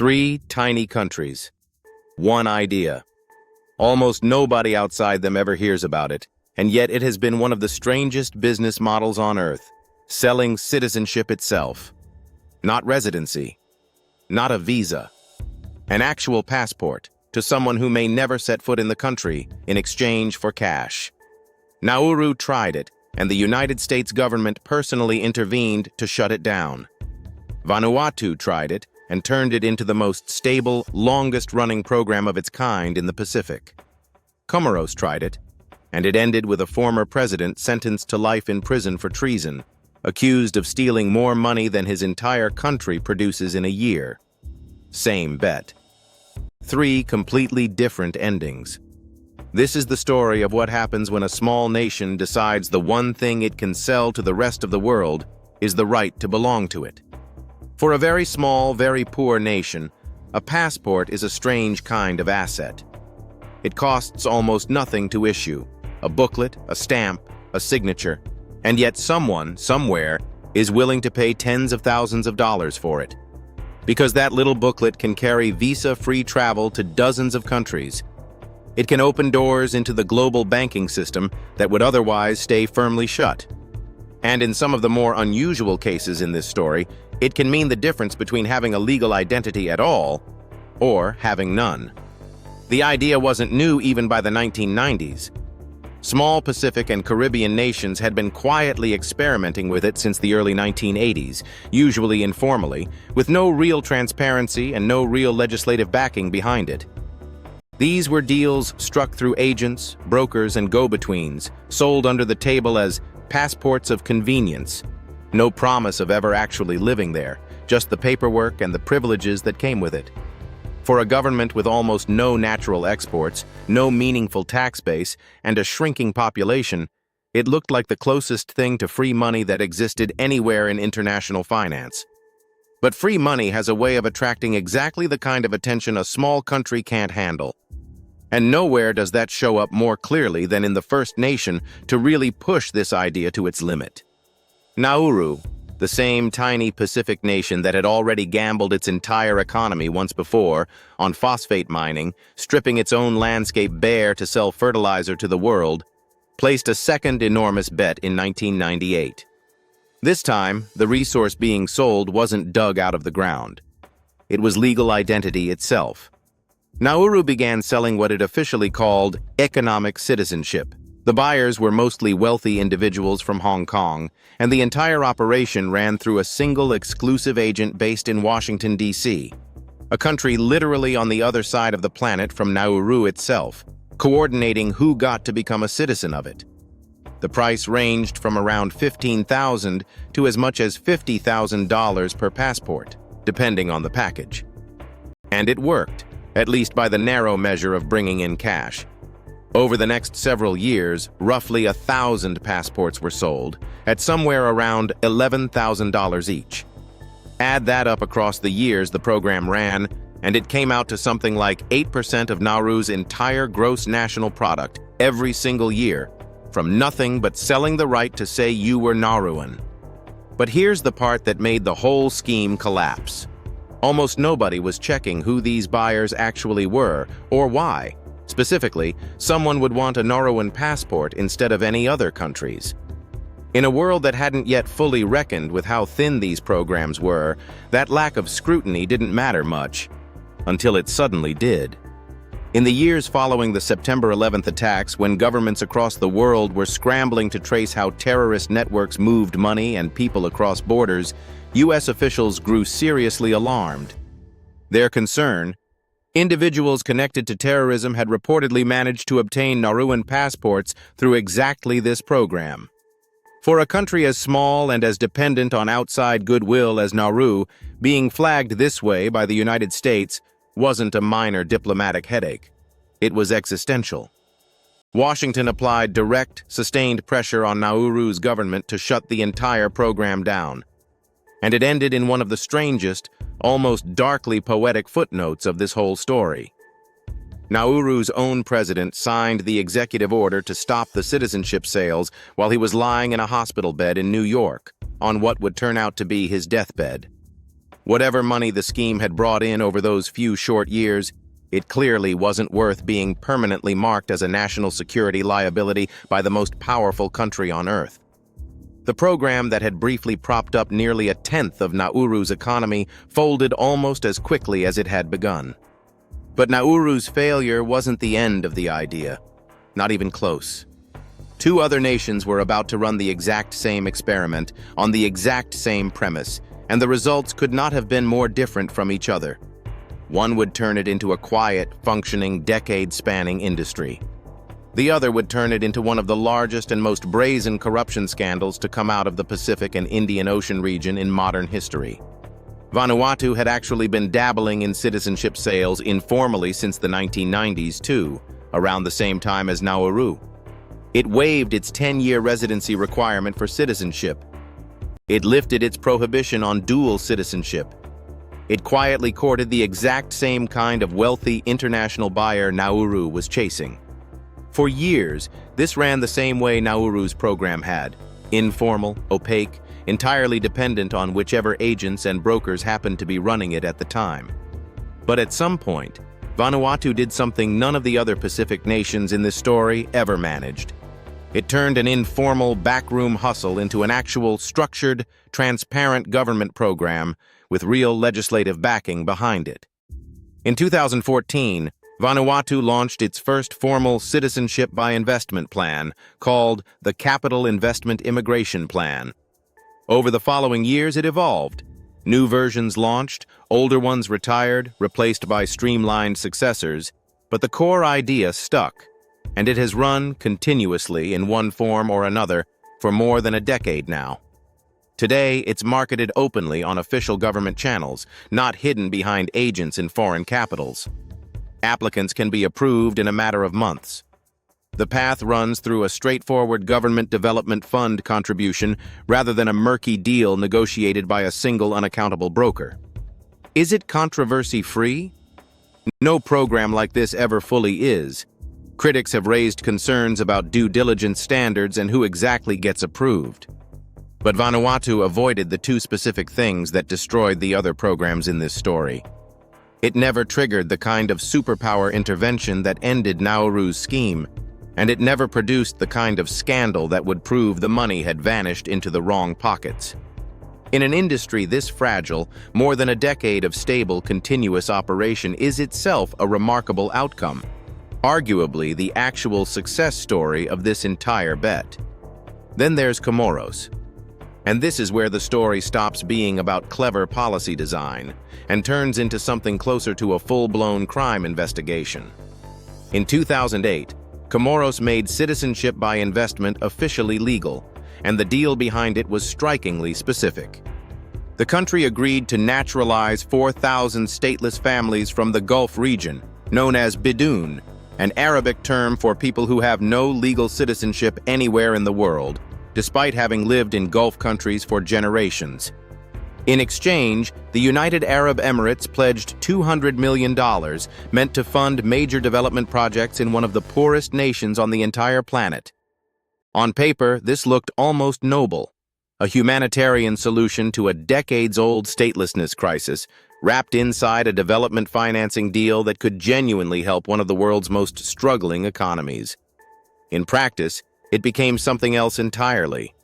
3 tiny countries. One idea. Almost nobody outside them ever hears about it, and yet it has been one of the strangest business models on Earth, selling citizenship itself. Not residency, not a visa, an actual passport to someone who may never set foot in the country in exchange for cash. Nauru tried it, and the United States government personally intervened to shut it down. Vanuatu tried it and turned it into the most stable, longest-running program of its kind in the Pacific. Comoros tried it, and it ended with a former president sentenced to life in prison for treason, accused of stealing more money than his entire country produces in a year. Same bet. 3 completely different endings. This is the story of what happens when a small nation decides the one thing it can sell to the rest of the world is the right to belong to it. For a very small, very poor nation, a passport is a strange kind of asset. It costs almost nothing to issue, a booklet, a stamp, a signature, and yet someone, somewhere, is willing to pay tens of thousands of dollars for it. Because that little booklet can carry visa-free travel to dozens of countries. It can open doors into the global banking system that would otherwise stay firmly shut. And in some of the more unusual cases in this story, it can mean the difference between having a legal identity at all or having none. The idea wasn't new even by the 1990s. Small Pacific and Caribbean nations had been quietly experimenting with it since the early 1980s, usually informally, with no real transparency and no real legislative backing behind it. These were deals struck through agents, brokers, and go-betweens, sold under the table as passports of convenience. No promise of ever actually living there, just the paperwork and the privileges that came with it. For a government with almost no natural exports, no meaningful tax base, and a shrinking population, it looked like the closest thing to free money that existed anywhere in international finance. But free money has a way of attracting exactly the kind of attention a small country can't handle. And nowhere does that show up more clearly than in the first nation to really push this idea to its limit. Nauru, the same tiny Pacific nation that had already gambled its entire economy once before on phosphate mining, stripping its own landscape bare to sell fertilizer to the world, placed a second enormous bet in 1998. This time, the resource being sold wasn't dug out of the ground. It was legal identity itself. Nauru began selling what it officially called economic citizenship. The buyers were mostly wealthy individuals from Hong Kong, and the entire operation ran through a single exclusive agent based in Washington, D.C., a country literally on the other side of the planet from Nauru itself, coordinating who got to become a citizen of it. The price ranged from around $15,000 to as much as $50,000 per passport, depending on the package. And it worked, at least by the narrow measure of bringing in cash. Over the next several years, roughly 1,000 passports were sold, at somewhere around $11,000 each. Add that up across the years the program ran, and it came out to something like 8% of Nauru's entire gross national product every single year, from nothing but selling the right to say you were Nauruan. But here's the part that made the whole scheme collapse. Almost nobody was checking who these buyers actually were, or why. Specifically, someone would want a Nauruan passport instead of any other country's. In a world that hadn't yet fully reckoned with how thin these programs were, that lack of scrutiny didn't matter much, until it suddenly did. In the years following the September 11th attacks, when governments across the world were scrambling to trace how terrorist networks moved money and people across borders, U.S. officials grew seriously alarmed. Their concern: individuals connected to terrorism had reportedly managed to obtain Nauruan passports through exactly this program. For a country as small and as dependent on outside goodwill as Nauru, being flagged this way by the United States wasn't a minor diplomatic headache. It was existential. Washington applied direct, sustained pressure on Nauru's government to shut the entire program down. And it ended in one of the strangest, almost darkly poetic footnotes of this whole story. Nauru's own president signed the executive order to stop the citizenship sales while he was lying in a hospital bed in New York, on what would turn out to be his deathbed. Whatever money the scheme had brought in over those few short years, it clearly wasn't worth being permanently marked as a national security liability by the most powerful country on Earth. The program that had briefly propped up nearly a tenth of Nauru's economy folded almost as quickly as it had begun. But Nauru's failure wasn't the end of the idea, not even close. Two other nations were about to run the exact same experiment on the exact same premise, and the results could not have been more different from each other. One would turn it into a quiet, functioning, decade-spanning industry. The other would turn it into one of the largest and most brazen corruption scandals to come out of the Pacific and Indian Ocean region in modern history. Vanuatu had actually been dabbling in citizenship sales informally since the 1990s too, around the same time as Nauru. It waived its 10-year residency requirement for citizenship. It lifted its prohibition on dual citizenship. It quietly courted the exact same kind of wealthy international buyer Nauru was chasing. For years, this ran the same way Nauru's program had: informal, opaque, entirely dependent on whichever agents and brokers happened to be running it at the time. But at some point, Vanuatu did something none of the other Pacific nations in this story ever managed. It turned an informal backroom hustle into an actual structured, transparent government program with real legislative backing behind it. In 2014, Vanuatu launched its first formal citizenship by investment plan, called the Capital Investment Immigration Plan. Over the following years, it evolved. New versions launched, older ones retired, replaced by streamlined successors, but the core idea stuck, and it has run continuously in one form or another for more than a decade now. Today, it's marketed openly on official government channels, not hidden behind agents in foreign capitals. Applicants can be approved in a matter of months. The path runs through a straightforward government development fund contribution rather than a murky deal negotiated by a single unaccountable broker. Is it controversy-free? No program like this ever fully is. Critics have raised concerns about due diligence standards and who exactly gets approved. But Vanuatu avoided the two specific things that destroyed the other programs in this story. It never triggered the kind of superpower intervention that ended Nauru's scheme, and it never produced the kind of scandal that would prove the money had vanished into the wrong pockets. In an industry this fragile, more than a decade of stable, continuous operation is itself a remarkable outcome, arguably the actual success story of this entire bet. Then there's Comoros. And this is where the story stops being about clever policy design and turns into something closer to a full-blown crime investigation. In 2008, Comoros made citizenship by investment officially legal, and the deal behind it was strikingly specific. The country agreed to naturalize 4,000 stateless families from the Gulf region, known as Bidoon, an Arabic term for people who have no legal citizenship anywhere in the world, despite having lived in Gulf countries for generations. In exchange, the United Arab Emirates pledged $200 million meant to fund major development projects in one of the poorest nations on the entire planet. On paper, this looked almost noble, a humanitarian solution to a decades-old statelessness crisis, wrapped inside a development financing deal that could genuinely help one of the world's most struggling economies. In practice, it became something else entirely.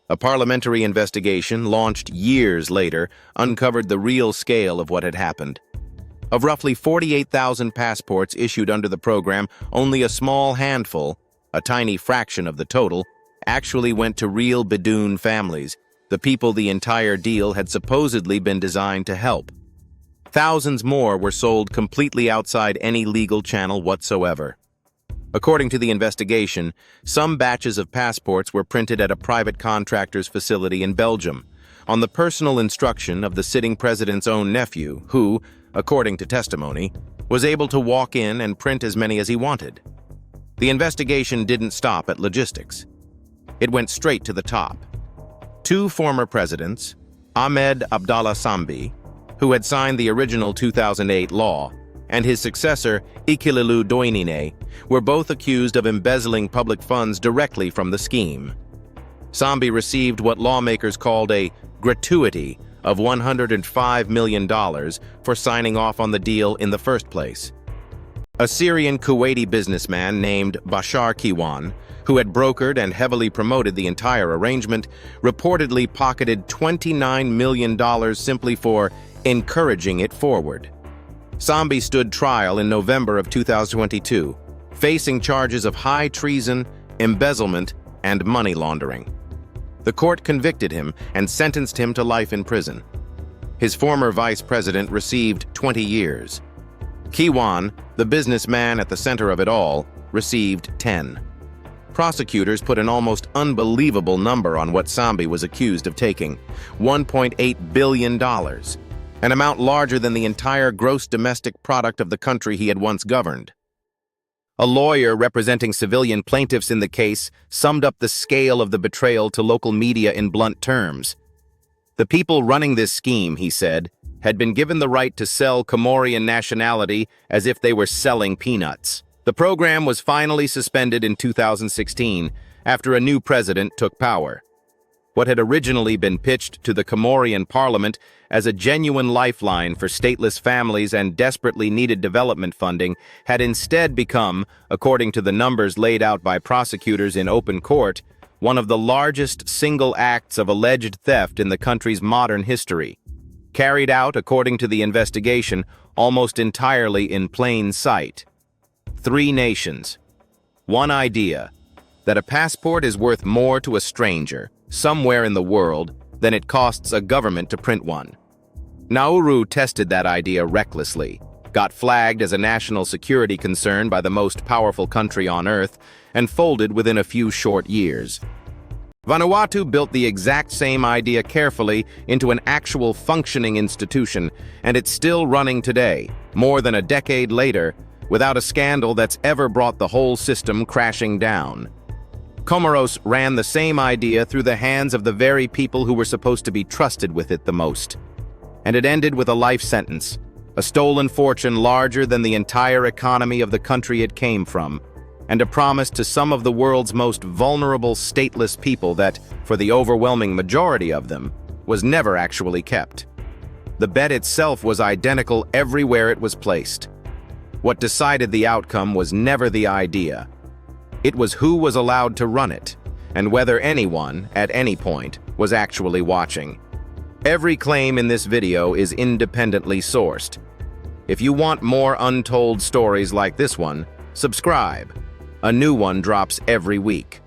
A parliamentary investigation, launched years later, uncovered the real scale of what had happened. Of roughly 48,000 passports issued under the program, only a small handful, a tiny fraction of the total, actually went to real Bidoon families, the people the entire deal had supposedly been designed to help. Thousands more were sold completely outside any legal channel whatsoever. According to the investigation, some batches of passports were printed at a private contractor's facility in Belgium, on the personal instruction of the sitting president's own nephew, who, according to testimony, was able to walk in and print as many as he wanted. The investigation didn't stop at logistics. It went straight to the top. Two former presidents, Ahmed Abdallah Sambi, who had signed the original 2008 law, and his successor, Ikilelu Doinine, were both accused of embezzling public funds directly from the scheme. Sambi received what lawmakers called a gratuity of $105 million for signing off on the deal in the first place. A Syrian Kuwaiti businessman named Bashar Kiwan, who had brokered and heavily promoted the entire arrangement, reportedly pocketed $29 million simply for encouraging it forward. Sambi stood trial in November of 2022, facing charges of high treason, embezzlement, and money laundering. The court convicted him and sentenced him to life in prison. His former vice president received 20 years. Kiwan, the businessman at the center of it all, received 10. Prosecutors put an almost unbelievable number on what Sambi was accused of taking: $1.8 billion, an amount larger than the entire gross domestic product of the country he had once governed. A lawyer representing civilian plaintiffs in the case summed up the scale of the betrayal to local media in blunt terms. The people running this scheme, he said, had been given the right to sell Comorian nationality as if they were selling peanuts. The program was finally suspended in 2016 after a new president took power. What had originally been pitched to the Comorian parliament as a genuine lifeline for stateless families and desperately needed development funding had instead become, according to the numbers laid out by prosecutors in open court, one of the largest single acts of alleged theft in the country's modern history, carried out, according to the investigation, almost entirely in plain sight. 3 nations. One idea: that a passport is worth more to a stranger, somewhere in the world, than it costs a government to print one. Nauru tested that idea recklessly, got flagged as a national security concern by the most powerful country on Earth, and folded within a few short years. Vanuatu built the exact same idea carefully into an actual functioning institution, and it's still running today, more than a decade later, without a scandal that's ever brought the whole system crashing down. Comoros ran the same idea through the hands of the very people who were supposed to be trusted with it the most. And it ended with a life sentence, a stolen fortune larger than the entire economy of the country it came from, and a promise to some of the world's most vulnerable stateless people that, for the overwhelming majority of them, was never actually kept. The bet itself was identical everywhere it was placed. What decided the outcome was never the idea. It was who was allowed to run it, and whether anyone, at any point, was actually watching. Every claim in this video is independently sourced. If you want more untold stories like this one, subscribe. A new one drops every week.